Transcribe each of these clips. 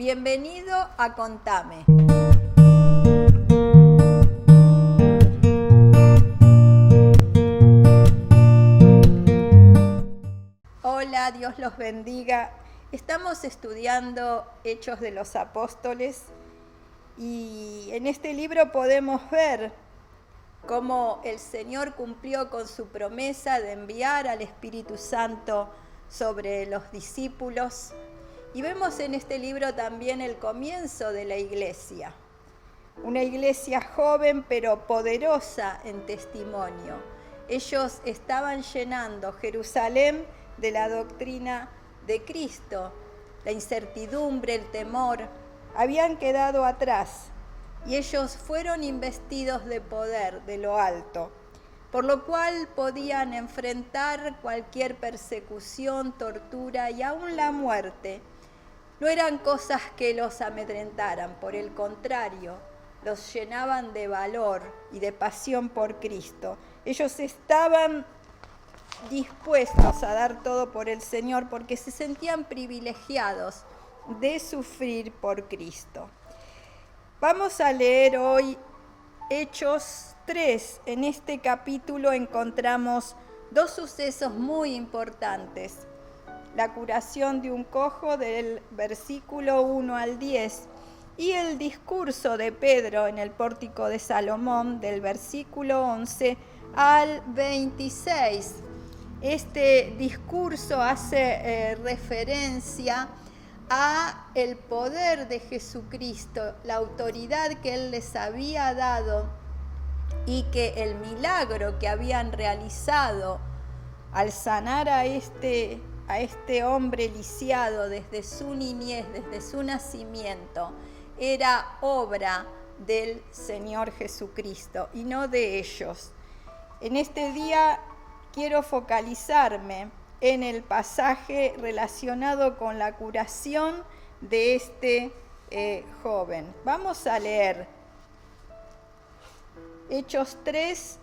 Bienvenido a Contame. Hola, Dios los bendiga. Estamos estudiando Hechos de los Apóstoles y en este libro podemos ver cómo el Señor cumplió con su promesa de enviar al Espíritu Santo sobre los discípulos. Y vemos en este libro también el comienzo de la iglesia. Una iglesia joven pero poderosa en testimonio. Ellos estaban llenando Jerusalén de la doctrina de Cristo. La incertidumbre, el temor, habían quedado atrás y ellos fueron investidos de poder de lo alto, por lo cual podían enfrentar cualquier persecución, tortura y aún la muerte. No eran cosas que los amedrentaran, por el contrario, los llenaban de valor y de pasión por Cristo. Ellos estaban dispuestos a dar todo por el Señor porque se sentían privilegiados de sufrir por Cristo. Vamos a leer hoy Hechos 3. En este capítulo encontramos dos sucesos muy importantes. La curación de un cojo del versículo 1 al 10 y el discurso de Pedro en el pórtico de Salomón del versículo 11 al 26. Este discurso hace referencia a el poder de Jesucristo, la autoridad que Él les había dado y que el milagro que habían realizado al sanar a este hombre lisiado desde su niñez, desde su nacimiento, era obra del Señor Jesucristo y no de ellos. En este día quiero focalizarme en el pasaje relacionado con la curación de este joven. Vamos a leer Hechos 3,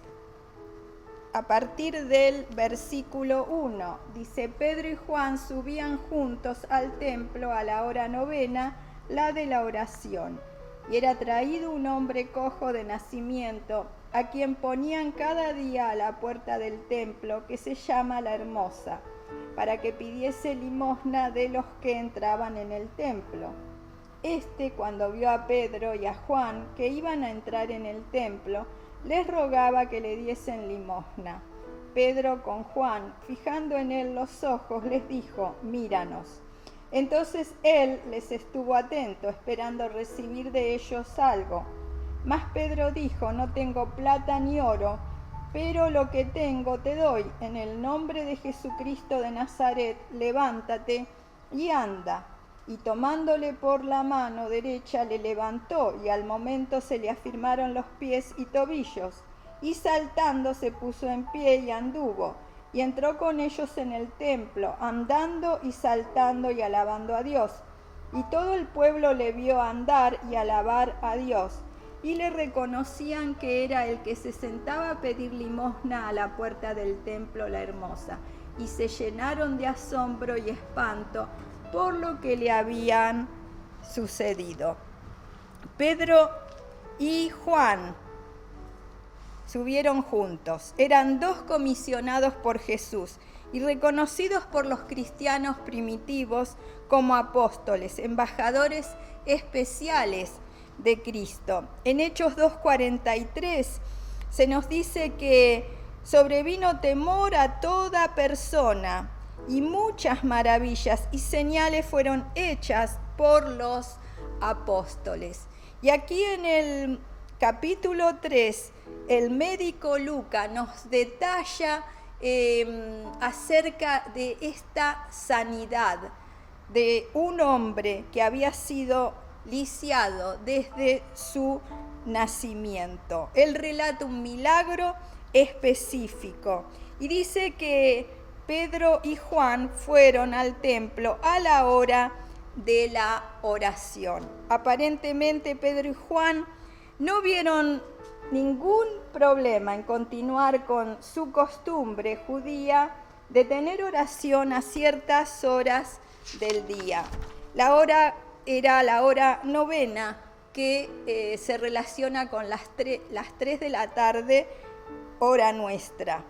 a partir del versículo 1. Dice: Pedro y Juan subían juntos al templo a la hora novena, la de la oración. Y era traído un hombre cojo de nacimiento, a quien ponían cada día a la puerta del templo, que se llama La Hermosa, para que pidiese limosna de los que entraban en el templo. Cuando vio a Pedro y a Juan, que iban a entrar en el templo, les rogaba que le diesen limosna. Pedro con Juan, fijando en él los ojos, les dijo: míranos. Entonces él les estuvo atento, esperando recibir de ellos algo. Mas Pedro dijo: no tengo plata ni oro, pero lo que tengo te doy. En el nombre de Jesucristo de Nazaret, levántate y anda. Y tomándole por la mano derecha le levantó, y al momento se le afirmaron los pies y tobillos. Y saltando se puso en pie y anduvo, y entró con ellos en el templo, andando y saltando y alabando a Dios. Y todo el pueblo le vio andar y alabar a Dios, y le reconocían que era el que se sentaba a pedir limosna a la puerta del templo La Hermosa, y se llenaron de asombro y espanto por lo que le habían sucedido. Pedro y Juan subieron juntos. Eran dos comisionados por Jesús y reconocidos por los cristianos primitivos como apóstoles, embajadores especiales de Cristo. En Hechos 2:43 se nos dice que sobrevino temor a toda persona y muchas maravillas y señales fueron hechas por los apóstoles. Y aquí en el capítulo 3, el médico Lucas nos detalla acerca de esta sanidad de un hombre que había sido lisiado desde su nacimiento. Él relata un milagro específico y dice que Pedro y Juan fueron al templo a la hora de la oración. Aparentemente Pedro y Juan no vieron ningún problema en continuar con su costumbre judía de tener oración a ciertas horas del día. La hora era la hora novena, que se relaciona con las 3 de la tarde, hora nuestra,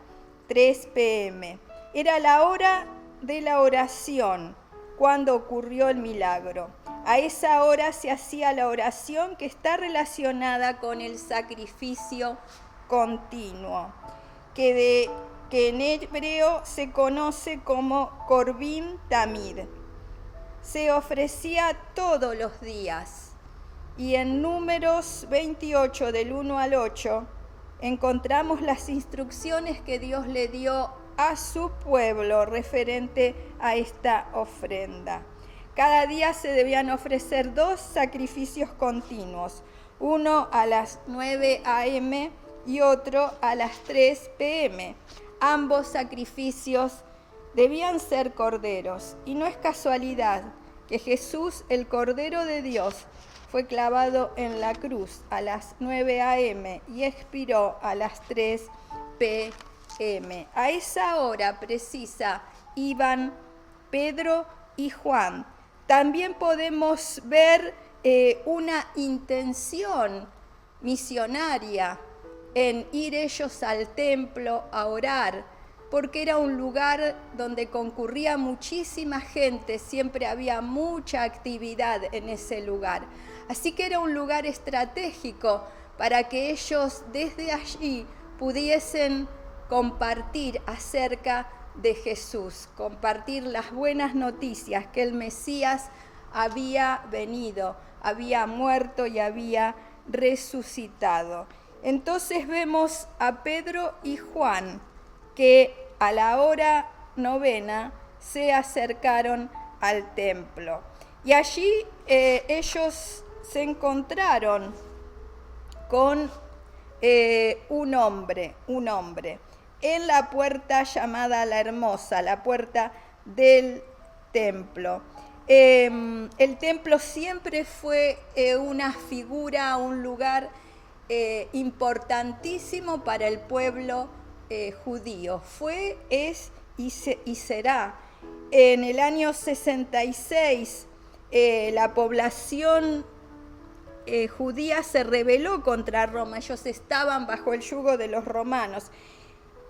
3 p.m. Era la hora de la oración cuando ocurrió el milagro. A esa hora se hacía la oración que está relacionada con el sacrificio continuo, que en hebreo se conoce como Corbim Tamid. Se ofrecía todos los días. Y en Números 28, del 1 al 8, encontramos las instrucciones que Dios le dio a su pueblo referente a esta ofrenda. Cada día se debían ofrecer 2 sacrificios continuos, uno a las 9 a.m. y otro a las 3 p.m. Ambos sacrificios debían ser corderos, y no es casualidad que Jesús, el Cordero de Dios, fue clavado en la cruz a las 9 a.m. y expiró a las 3 p.m. A esa hora precisa iban Pedro y Juan. También podemos ver una intención misionaria en ir ellos al templo a orar, porque era un lugar donde concurría muchísima gente, siempre había mucha actividad en ese lugar. Así que era un lugar estratégico para que ellos desde allí pudiesen compartir acerca de Jesús, compartir las buenas noticias que el Mesías había venido, había muerto y había resucitado. Entonces vemos a Pedro y Juan que a la hora novena se acercaron al templo. Y allí ellos se encontraron con un hombre, en la puerta llamada La Hermosa, la puerta del templo. El templo siempre fue una figura, un lugar importantísimo para el pueblo judío. Fue, es y será. En el año 66 la población judía se rebeló contra Roma. Ellos estaban bajo el yugo de los romanos.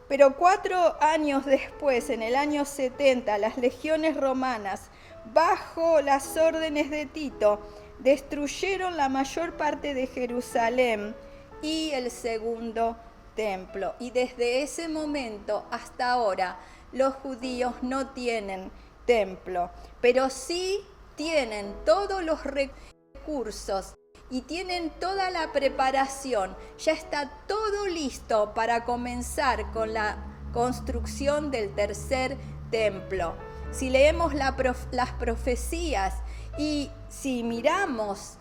Pero 4 años después, en el año 70, las legiones romanas, bajo las órdenes de Tito, destruyeron la mayor parte de Jerusalén y el segundo templo. Y desde ese momento hasta ahora, los judíos no tienen templo, pero sí tienen todos los recursos y tienen toda la preparación. Ya está todo listo para comenzar con la construcción del tercer templo. Si leemos las profecías y si miramos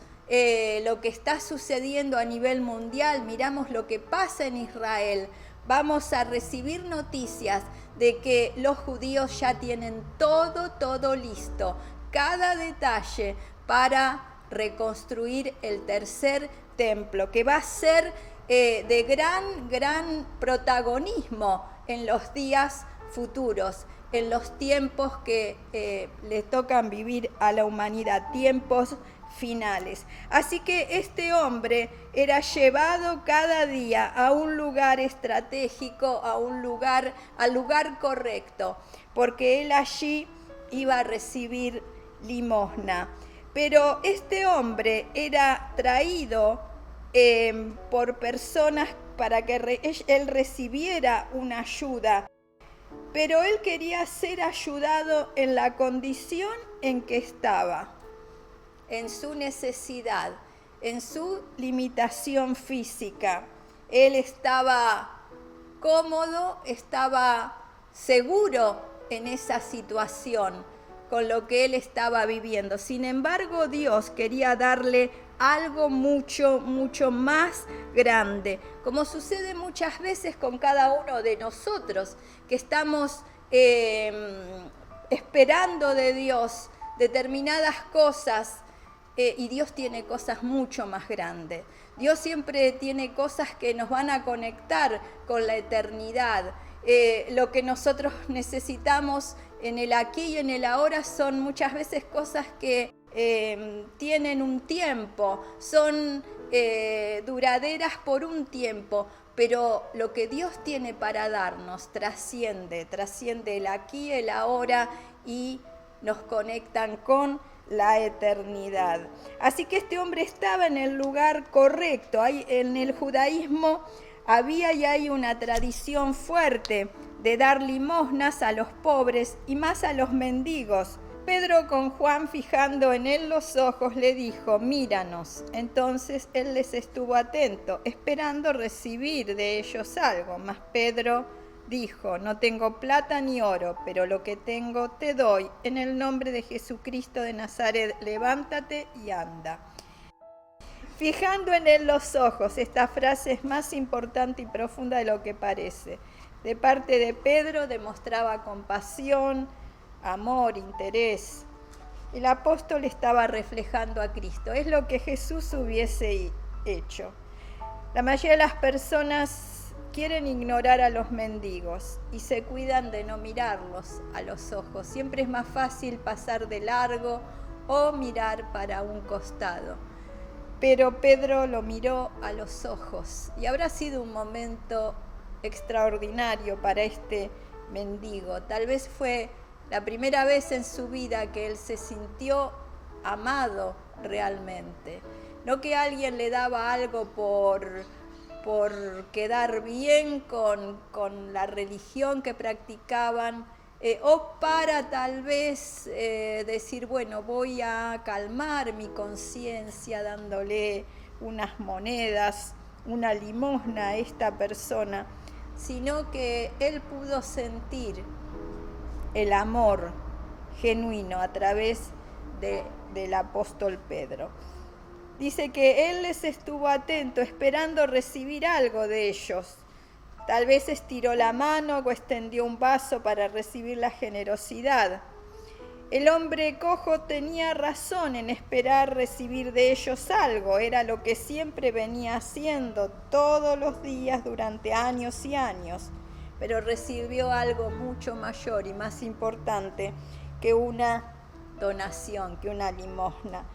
lo que está sucediendo a nivel mundial, miramos lo que pasa en Israel, vamos a recibir noticias de que los judíos ya tienen todo listo, cada detalle para reconstruir el tercer templo, que va a ser de gran protagonismo en los días futuros, en los tiempos que le tocan vivir a la humanidad, tiempos finales. Así que este hombre era llevado cada día a un lugar estratégico, al lugar correcto, porque él allí iba a recibir limosna. Pero este hombre era traído por personas para que él recibiera una ayuda. Pero él quería ser ayudado en la condición en que estaba, en su necesidad, en su limitación física. Él estaba cómodo, estaba seguro en esa situación, con lo que él estaba viviendo. Sin embargo, Dios quería darle algo mucho más grande, como sucede muchas veces con cada uno de nosotros, que estamos esperando de Dios determinadas cosas, y Dios tiene cosas mucho más grandes. Dios siempre tiene cosas que nos van a conectar con la eternidad. Lo que nosotros necesitamos en el aquí y en el ahora son muchas veces cosas que tienen un tiempo, son duraderas por un tiempo, pero lo que Dios tiene para darnos trasciende el aquí, el ahora y nos conectan con la eternidad. Así que este hombre estaba en el lugar correcto. En el judaísmo había y hay una tradición fuerte de dar limosnas a los pobres y más a los mendigos. Pedro, con Juan fijando en él los ojos, le dijo: míranos. Entonces él les estuvo atento, esperando recibir de ellos algo. Mas Pedro dijo: no tengo plata ni oro, pero lo que tengo te doy. En el nombre de Jesucristo de Nazaret, levántate y anda. Fijando en él los ojos, esta frase es más importante y profunda de lo que parece. De parte de Pedro demostraba compasión, amor, interés. El apóstol estaba reflejando a Cristo. Es lo que Jesús hubiese hecho. La mayoría de las personas quieren ignorar a los mendigos y se cuidan de no mirarlos a los ojos. Siempre es más fácil pasar de largo o mirar para un costado. Pero Pedro lo miró a los ojos y habrá sido un momento extraordinario para este mendigo. Tal vez fue la primera vez en su vida que él se sintió amado realmente. No que alguien le daba algo por quedar bien con la religión que practicaban, o para tal vez decir, bueno, voy a calmar mi conciencia dándole unas monedas, una limosna a esta persona, sino que él pudo sentir el amor genuino a través del apóstol Pedro. Dice que él les estuvo atento, esperando recibir algo de ellos. Tal vez estiró la mano o extendió un vaso para recibir la generosidad. El hombre cojo tenía razón en esperar recibir de ellos algo. Era lo que siempre venía haciendo todos los días durante años y años. Pero recibió algo mucho mayor y más importante que una donación, que una limosna.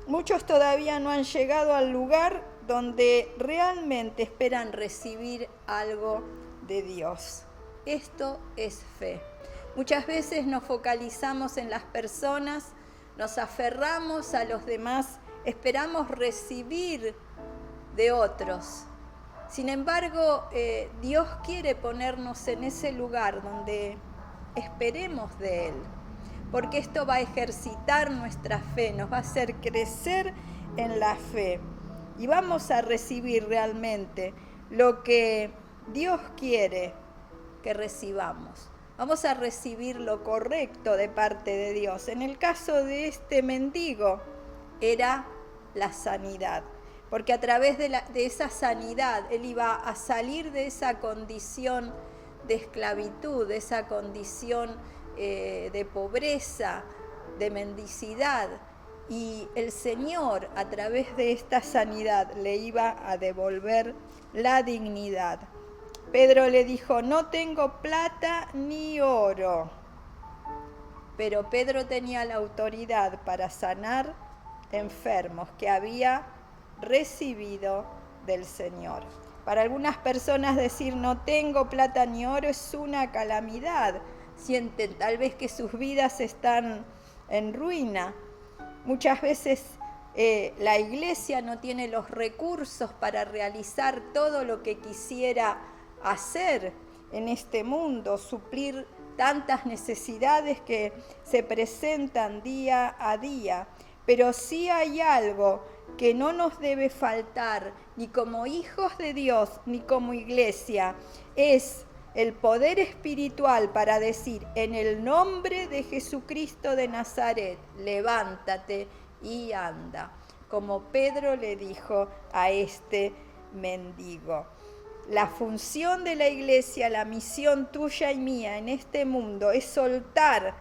Muchos todavía no han llegado al lugar donde realmente esperan recibir algo de Dios. Esto es fe. Muchas veces nos focalizamos en las personas, nos aferramos a los demás, esperamos recibir de otros. Sin embargo, Dios quiere ponernos en ese lugar donde esperemos de Él, porque esto va a ejercitar nuestra fe, nos va a hacer crecer en la fe y vamos a recibir realmente lo que Dios quiere que recibamos. Vamos a recibir lo correcto de parte de Dios. En el caso de este mendigo era la sanidad, porque a través de esa sanidad él iba a salir de esa condición de esclavitud, de esa condición de pobreza, de mendicidad, y el Señor a través de esta sanidad le iba a devolver la dignidad. Pedro le dijo: no tengo plata ni oro. Pero Pedro tenía la autoridad para sanar enfermos que había recibido del Señor. Para algunas personas decir no tengo plata ni oro es una calamidad. Sienten tal vez que sus vidas están en ruina. Muchas veces la iglesia no tiene los recursos para realizar todo lo que quisiera hacer en este mundo, suplir tantas necesidades que se presentan día a día. Pero sí hay algo que no nos debe faltar, ni como hijos de Dios, ni como iglesia, es el poder espiritual para decir: en el nombre de Jesucristo de Nazaret, levántate y anda, como Pedro le dijo a este mendigo. La función de la iglesia, la misión tuya y mía en este mundo es soltar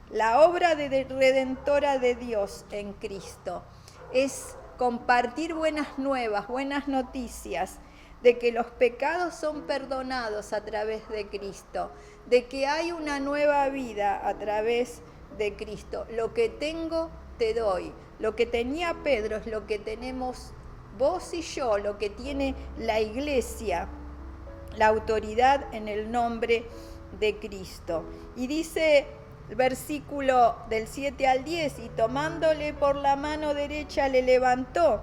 la obra redentora de Dios en Cristo. Es compartir buenas nuevas, buenas noticias, de que los pecados son perdonados a través de Cristo, de que hay una nueva vida a través de Cristo. Lo que tengo te doy. Lo que tenía Pedro es lo que tenemos vos y yo, lo que tiene la iglesia, la autoridad en el nombre de Cristo. Y dice el versículo del 7 al 10, y tomándole por la mano derecha le levantó,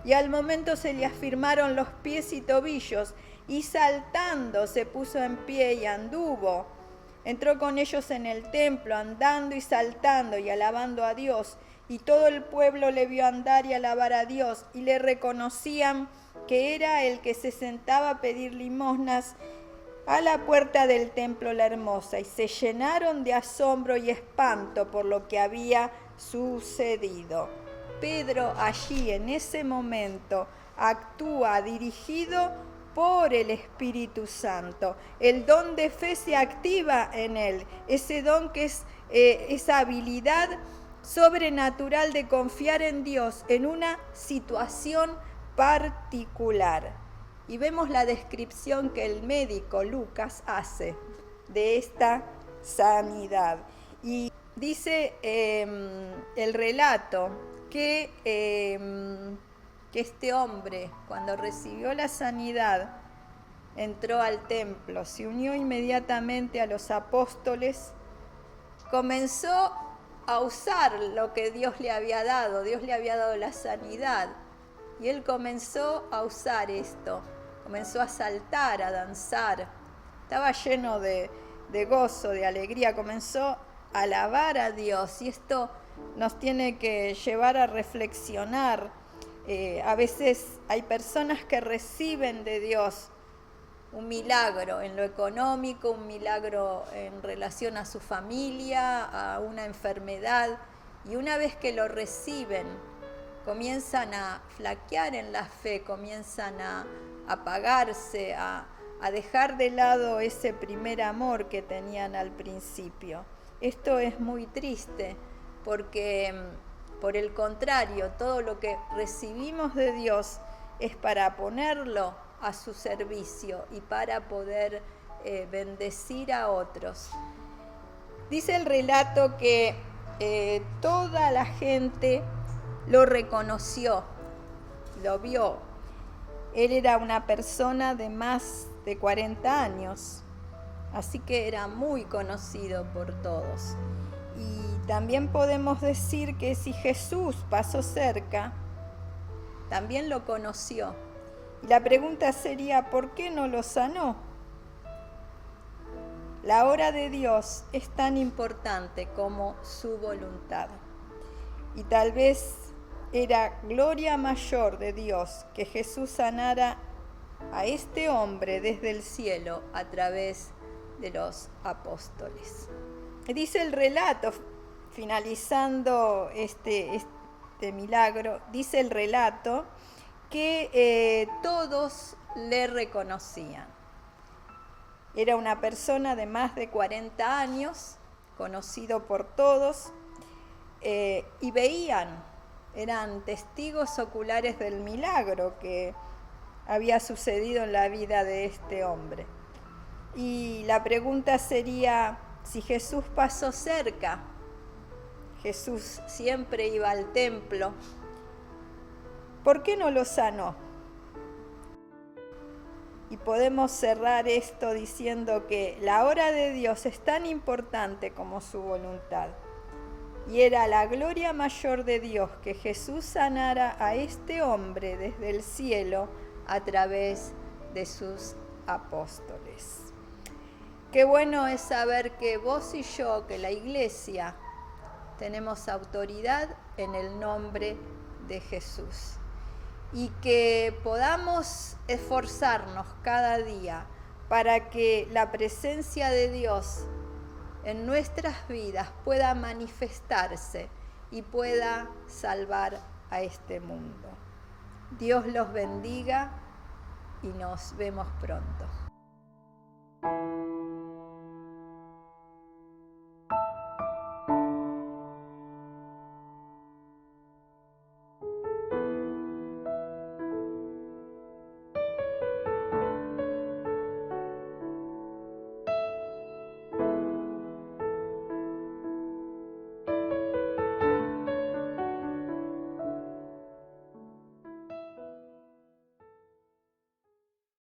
y al momento se le afirmaron los pies y tobillos, y saltando se puso en pie y anduvo. Entró con ellos en el templo, andando y saltando y alabando a Dios. Y todo el pueblo le vio andar y alabar a Dios, y le reconocían que era el que se sentaba a pedir limosnas a la puerta del templo la hermosa, y se llenaron de asombro y espanto por lo que había sucedido. Pedro allí en ese momento actúa dirigido por el Espíritu Santo. El don de fe se activa en él, ese don que es esa habilidad sobrenatural de confiar en Dios en una situación particular. Y vemos la descripción que el médico Lucas hace de esta sanidad. Y dice el relato que este hombre, cuando recibió la sanidad, entró al templo, se unió inmediatamente a los apóstoles, comenzó a usar lo que Dios le había dado. Dios le había dado la sanidad y él comenzó a usar esto, comenzó a saltar, a danzar, estaba lleno de gozo, de alegría, comenzó a alabar a Dios, y esto nos tiene que llevar a reflexionar. A veces hay personas que reciben de Dios un milagro en lo económico, un milagro en relación a su familia, a una enfermedad, y una vez que lo reciben, comienzan a flaquear en la fe, comienzan a apagarse, a dejar de lado ese primer amor que tenían al principio. Esto es muy triste porque, por el contrario, todo lo que recibimos de Dios es para ponerlo a su servicio y para poder bendecir a otros. Dice el relato que toda la gente lo reconoció, lo vio. Él era una persona de más de 40 años, así que era muy conocido por todos. Y también podemos decir que si Jesús pasó cerca, también lo conoció. Y la pregunta sería, ¿por qué no lo sanó? La obra de Dios es tan importante como su voluntad. Y tal vez era gloria mayor de Dios que Jesús sanara a este hombre desde el cielo a través de los apóstoles. Dice el relato, finalizando este milagro, dice el relato que todos le reconocían. Era una persona de más de 40 años, conocido por todos, y veían, eran testigos oculares del milagro que había sucedido en la vida de este hombre. Y la pregunta sería, si Jesús pasó cerca, Jesús siempre iba al templo, ¿por qué no lo sanó? Y podemos cerrar esto diciendo que la obra de Dios es tan importante como su voluntad. Y era la gloria mayor de Dios que Jesús sanara a este hombre desde el cielo a través de sus apóstoles. Qué bueno es saber que vos y yo, que la iglesia, tenemos autoridad en el nombre de Jesús. Y que podamos esforzarnos cada día para que la presencia de Dios en nuestras vidas pueda manifestarse y pueda salvar a este mundo. Dios los bendiga y nos vemos pronto.